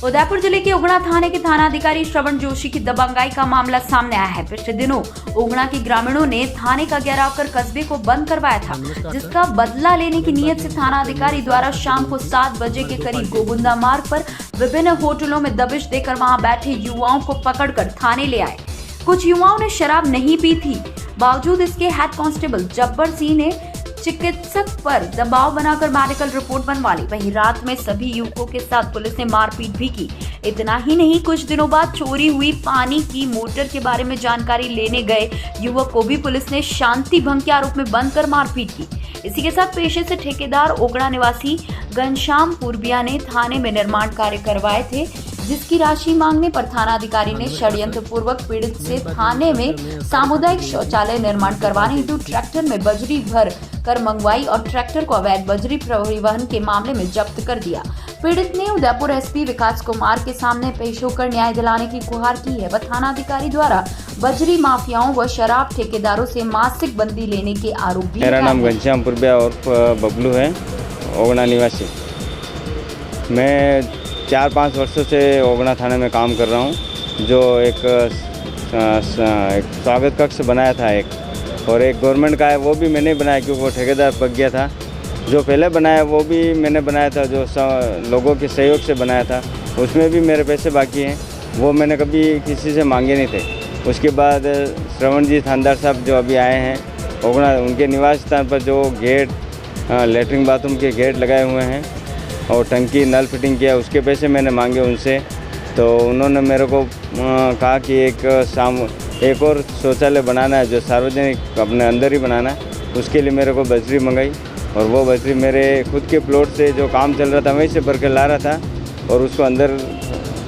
उदयपुर जिले के उगना थाने के थानाधिकारी श्रवण जोशी की दबंगाई का मामला सामने आया है। पिछले दिनों उगना के ग्रामीणों ने थाने का घेराव कर कस्बे को बंद करवाया था, जिसका बदला लेने की नीयत से थानाधिकारी द्वारा शाम को 7 बजे के करीब गोगुंदा मार्ग पर विभिन्न होटलों में दबिश देकर वहां बैठे युवाओं को पकड़कर थाने ले आए। कुछ युवाओं ने शराब नहीं पी थी, बावजूद इसके हेड कांस्टेबल जब्बर सिंह ने चिकित्सक पर दबाव बनाकर मेडिकल रिपोर्ट बनवा ली। वहीं रात में सभी युवकों के साथ पुलिस ने मारपीट भी की। इतना ही नहीं, कुछ दिनों बाद चोरी हुई पानी की मोटर के बारे में जानकारी लेने गए युवक को भी पुलिस ने शांति भंग के आरोप में बंद कर मारपीट की। इसी के साथ पेशे से ठेकेदार ओगड़ा निवासी घनश्याम पूर्बिया ने थाने में निर्माण कार्य करवाए थे, जिसकी राशि मांगने पर थानाधिकारी ने षड्यंत्र पूर्वक पीड़ित से थाने में सामुदायिक शौचालय निर्माण करवाने हेतु ट्रैक्टर में बजरी भर कर मंगवाई और ट्रैक्टर को अवैध बजरी परिवहन के मामले में जब्त कर दिया। पीड़ित ने उदयपुर एसपी विकास कुमार के सामने पेश होकर न्याय दिलाने की गुहार की है। वह थानाधिकारी द्वारा बजरी माफियाओं व शराब ठेकेदारों से मासिक बंदी लेने के आरोप भी। मेरा नाम घनश्याम पूर्बिया और बबलू है, ओगना निवासी। मैं 4-5 वर्षों से ओगना थाने में काम कर रहा हूँ। जो एक स्वागत कक्ष बनाया था और एक गवर्नमेंट का है, वो भी मैंने बनाया क्योंकि वो ठेकेदार पक गया था। जो पहले बनाया वो भी मैंने बनाया था, जो लोगों के सहयोग से बनाया था। उसमें भी मेरे पैसे बाकी हैं, वो मैंने कभी किसी से मांगे नहीं थे। उसके बाद श्रवण जी थानेदार साहब जो अभी आए हैं ओगना, उनके निवास स्थान पर जो गेट, लेटरिन बाथरूम के गेट लगाए हुए हैं और टंकी नल फिटिंग किया, उसके पैसे मैंने मांगे उनसे। तो उन्होंने मेरे को कहा कि एक और शौचालय बनाना है जो सार्वजनिक अपने अंदर ही बनाना है, उसके लिए मेरे को बजरी मंगाई। और वो बजरी मेरे खुद के प्लॉट से जो काम चल रहा था वहीं से भर के ला रहा था और उसको अंदर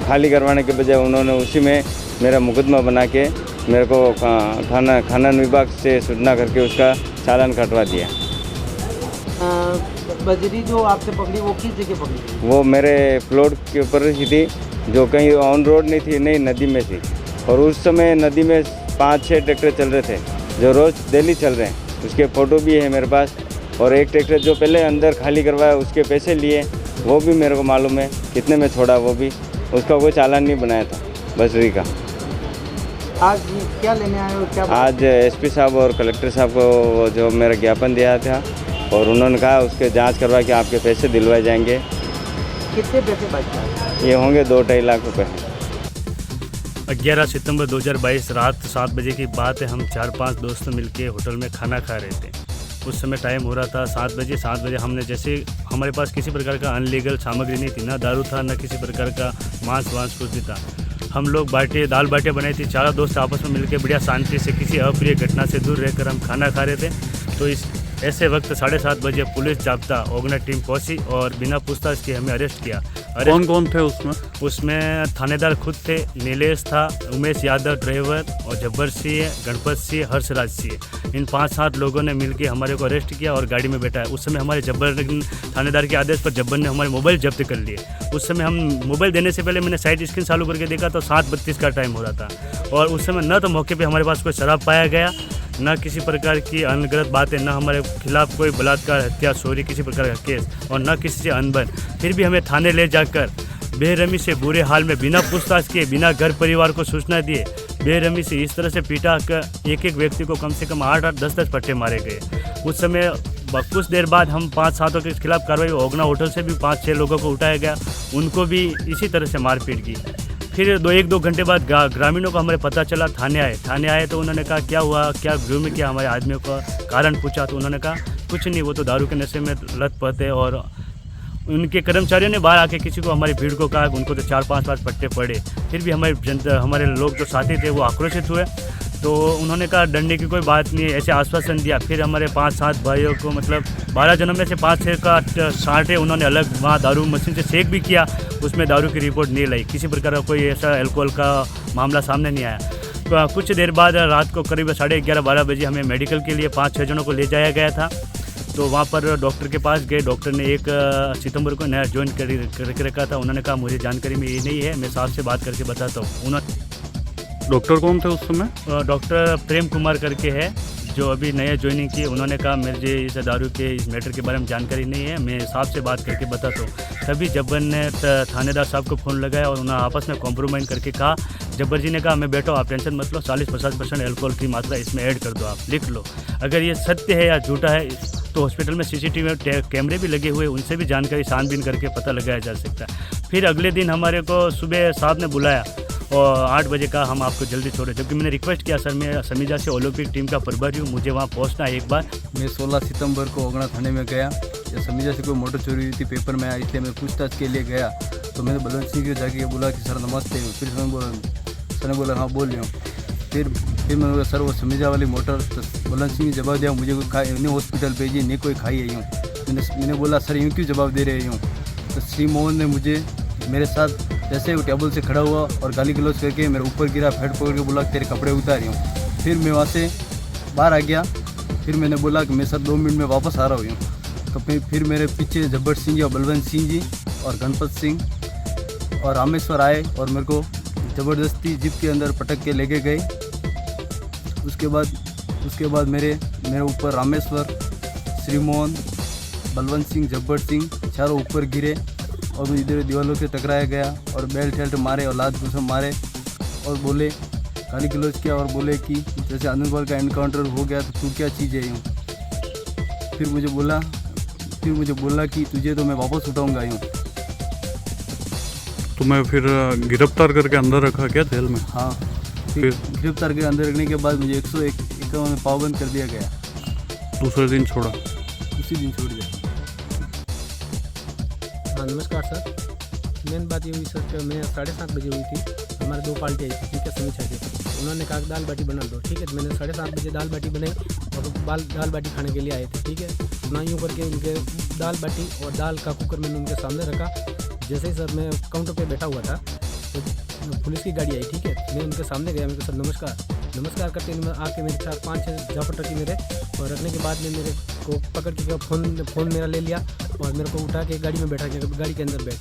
खाली करवाने के बजाय उन्होंने उसी में मेरा मुकदमा बना के मेरे को खनन विभाग से सूचना करके उसका चालान कटवा दिया। बजरी जो आपसे पकड़ी वो किस जगह पकड़ी? वो मेरे प्लॉट के ऊपर ही थी, जो कहीं ऑन रोड नहीं थी, नहीं नदी में थी। और उस समय नदी में 5-6 ट्रैक्टर चल रहे थे जो रोज़ डेली चल रहे हैं, उसके फ़ोटो भी है मेरे पास। और एक ट्रैक्टर जो पहले अंदर खाली करवाया उसके पैसे लिए, वो भी मेरे को मालूम है कितने में छोड़ा, वो भी उसका कोई चालान नहीं बनाया था बजरी का। आज क्या लेने आए हो? क्या आज एसपी साहब और कलेक्टर साहब को जो मेरा ज्ञापन दिया था और उन्होंने कहा उसके जांच करवा के आपके पैसे दिलवाए जाएंगे। कितने पैसे बचे? ये होंगे 2-2.5 लाख रुपए। 11 सितंबर 2022 रात 7 बजे की बात है। हम 4-5 दोस्त मिलके होटल में खाना खा रहे थे। उस समय टाइम हो रहा था 7 बजे। 7 बजे हमने, जैसे हमारे पास किसी प्रकार का अनलीगल सामग्री नहीं थी, ना दारू था, ना किसी प्रकार का मांस कुछ भी था। हम लोग दाल बाटे बनाई थी। 4 दोस्त आपस में मिलकर बढ़िया शांति से किसी अप्रिय घटना से दूर रहकर हम खाना खा रहे थे। तो ऐसे वक्त 7:30 बजे पुलिस जाब्ता ओगना टीम पहुंची और बिना पूछताछ के हमें अरेस्ट किया। कौन कौन थे उसमें? उसमें थानेदार खुद थे, नीलेश था, उमेश यादव ड्राइवर और जब्बर सिंह, गणपत सिंह, हर्षराज सिंह। इन 5-7 लोगों ने मिलकर हमारे को अरेस्ट किया और गाड़ी में बैठाया। उस समय हमारे थानेदार के आदेश पर जब्बर ने हमारे मोबाइल जब्त कर लिए। उस समय हम मोबाइल देने से पहले मैंने साइड स्क्रीन चालू करके देखा तो 7:32 का टाइम हो रहा था। और उस समय न तो मौके पर हमारे पास कोई शराब पाया गया, न किसी प्रकार की अनगलत बातें, न हमारे खिलाफ कोई बलात्कार, हत्या, चोरी, किसी प्रकार का केस, और न किसी से अनबन। फिर भी हमें थाने ले जाकर बेरहमी से बुरे हाल में बिना पूछताछ किए, बिना घर परिवार को सूचना दिए, बेरहमी से इस तरह से पीटा कर एक व्यक्ति को कम से कम 8-8, 10-10 पट्टे मारे गए। उस समय कुछ देर बाद हम 5-7 के खिलाफ कार्रवाई, ओगना होटल से भी 5-6 लोगों को उठाया गया, उनको भी इसी तरह से मारपीट की। फिर 1-2 घंटे बाद ग्रामीणों को हमें पता चला, थाने आए तो उन्होंने कहा क्या हुआ, क्या गृह में किया, हमारे आदमियों का कारण पूछा तो उन्होंने कहा कुछ नहीं, वो तो दारू के नशे में लत-पत है। और उनके कर्मचारियों ने बाहर आके किसी को, हमारी भीड़ को कहा, उनको तो 4-5 पट्टे पड़े। फिर भी हमारे लोग जो साथी थे वो आक्रोशित हुए, तो उन्होंने कहा डरने की कोई बात नहीं है, ऐसे आश्वासन दिया। फिर हमारे 5-7 भाइयों को, मतलब 12 जनों में से 5-6 का साँटे उन्होंने अलग वहाँ दारू मशीन से चेक भी किया, उसमें दारू की रिपोर्ट नहीं लाई, किसी प्रकार का कोई ऐसा अल्कोहल का मामला सामने नहीं आया। तो कुछ देर बाद रात को करीब 11:30-12 बजे हमें मेडिकल के लिए 5-6 जनों को ले जाया गया था। तो वहाँ पर डॉक्टर के पास गए। डॉक्टर ने 1 सितंबर को नया ज्वाइन करके रखा था। उन्होंने कहा मुझे जानकारी में ये नहीं है, मैं साहब से बात करके बताता हूँ। डॉक्टर कौन थे उस समय? डॉक्टर प्रेम कुमार करके है, जो अभी नए ज्वाइनिंग किए उन्होंने कहा मुझे इस दारू के इस मैटर के बारे में जानकारी नहीं है, मैं साहब से बात करके बताता हूँ। तभी जब्बर ने थानेदार साहब को फ़ोन लगाया और उन्होंने आपस में कॉम्प्रोमाइज़ करके कहा। जब्बर जी ने कहा मैं बैठो, आप टेंशन मत लो, 40-50% अल्कोहल की मात्रा इसमें ऐड कर दो, आप लिख लो। अगर ये सत्य है या झूठा है तो हॉस्पिटल में सीसीटीवी कैमरे भी लगे हुए, उनसे भी जानकारी छानबीन करके पता लगाया जा सकता है। फिर अगले दिन हमारे को सुबह साहब ने बुलाया और 8 बजे का हम आपको जल्दी छोड़े, जबकि मैंने रिक्वेस्ट किया सर मैं समीजा से ओलंपिक टीम का प्रभारी हूँ, मुझे वहाँ पहुँचना है एक बार। मैं 16 सितंबर को ओगना थाने में गया, या समीजा से कोई मोटर चोरी हुई थी, पेपर में आया, इसलिए मैं पूछताछ के लिए गया। तो मैंने बलवंत सिंह को जाके बोला कि सर नमस्ते। फिर सर ने बोला हाँ बोल रहा हूँ। फिर मैंने बोला सर वो समीजा वाली मोटर, तो बलवंत सिंह ने जवाब दिया मुझे कोई खाई नहीं, हॉस्पिटल भेजी नहीं, कोई खाई आई हूँ। मैंने बोला सर यूँ क्यों जवाब दे रहे हूँ। तो श्री मोहन ने मुझे मेरे साथ जैसे वो टेबल से खड़ा हुआ और गाली गलौज करके मेरे ऊपर गिरा, फेंट पकड़ के बोला तेरे कपड़े उतारी हूँ। फिर मैं वहाँ से बाहर आ गया। फिर मैंने बोला कि मैं सर 2 मिनट में वापस आ रहा हूँ। तो फिर मेरे पीछे जब्बर सिंह जी और बलवंत सिंह जी और गणपत सिंह और रामेश्वर आए और मेरे को ज़बरदस्ती जीप के अंदर पटक के लेके गए। उसके बाद मेरे ऊपर रामेश्वर, श्री मोहन, बलवंत सिंह, जब्बर सिंह चारों ऊपर गिरे और इधर दीवारों से टकराया गया और बेल्ट मारे और लात घुसम मारे और बोले, गाली गलौज किया और बोले कि जैसे आनंदपाल का एनकाउंटर हो गया तो तू क्या चीज़ है यूँ। फिर मुझे बोला कि तुझे तो मैं वापस उठाऊंगा यूँ। तुम्हें फिर गिरफ्तार करके अंदर रखा क्या जेल में? हाँ, फिर गिरफ्तार के अंदर रखने के बाद मुझे 151 में पाबंद कर दिया गया। दूसरे दिन छोड़ा? उसी दिन छोड़ दिया। हाँ नमस्कार सर, मेन बात ये हुई सर कि मैं 7:30 बजे हुई थी, हमारे 2 पार्टी आई थी, ठीक है, समीक्षा के। उन्होंने कहा दाल बाटी बना दो, ठीक है। तो मैंने 7:30 बजे दाल बाटी बनाई और दाल बाटी खाने के लिए आए थे, ठीक है। ना यूँ करके उनके दाल बाटी और दाल का कुकर मैंने उनके सामने रखा। जैसे ही सर मैं काउंटर पे बैठा हुआ था तो पुलिस की गाड़ी आई, ठीक है। मैं उनके सामने गया, मेरे को सर नमस्कार करते हैं आके मेरे 4-5 झापट रखी मेरे, और रखने के बाद में मेरे को पकड़ के फ़ोन मेरा ले लिया और मेरे को उठा के गाड़ी में बैठा के गाड़ी के अंदर बैठ।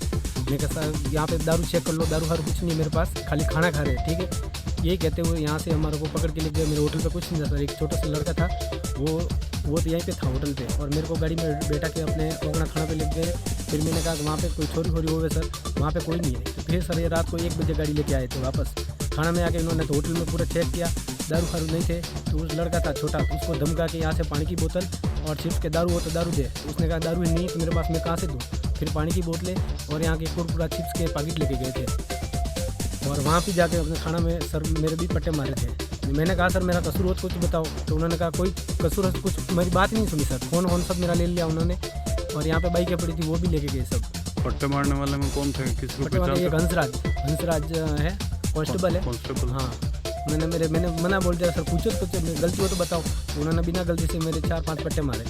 मैं कहा सर यहाँ पे दारू चेक कर लो, दारू हारू कुछ नहीं मेरे पास, खाली खाना खा रहे हैं, ठीक है। यही कहते हुए यहाँ से हमारे को पकड़ के ले गए। मेरे होटल पे कुछ नहीं था सर, एक छोटा सा लड़का था, वो तो यहीं पे था होटल पे, और मेरे को गाड़ी में बैठा के अपने ओगना थाना पे ले गए। फिर मैंने कहा कि वहाँ पे कोई चोरी हो गए सर, वहाँ पे कोई नहीं है। तो फिर सर ये रात को 1 बजे गाड़ी लेके आए थे वापस। खाना में आके इन्होंने तो होटल में पूरा चेक किया, दारू खारू नहीं थे। तो उस लड़का था छोटा, उसको धमका के यहाँ से पानी की बोतल और चिप्स के दारू हो तो दारू दे। तो उसने कहा दारू नहीं तो मेरे पास, मैं कहाँ से दूँ। फिर पानी की बोतलें और यहाँ के कुरकुरा चिप्स के पैकेट लेके गए थे, और वहाँ पे जाके अपने खाना में सर मेरे भी पट्टे मारे थे। मैंने कहा सर मेरा कसूर हो तो कुछ बताओ, तो उन्होंने कहा कोई कसूर कुछ, मेरी बात ही नहीं सुनी सर। फ़ोन सब मेरा ले लिया उन्होंने, और यहाँ पे बाइकें पड़ी थी वो भी लेके गए सब। पट्टे मारने वाले में कौन थे, किसी को पट्टे वाले एक पहचानते? हंसराज है, कांस्टेबल है। हाँ, मैंने मना बोल दिया सर, पूछो तो गलती हो तो बताओ। उन्होंने बिना गलती से मेरे 4-5 पट्टे मारे।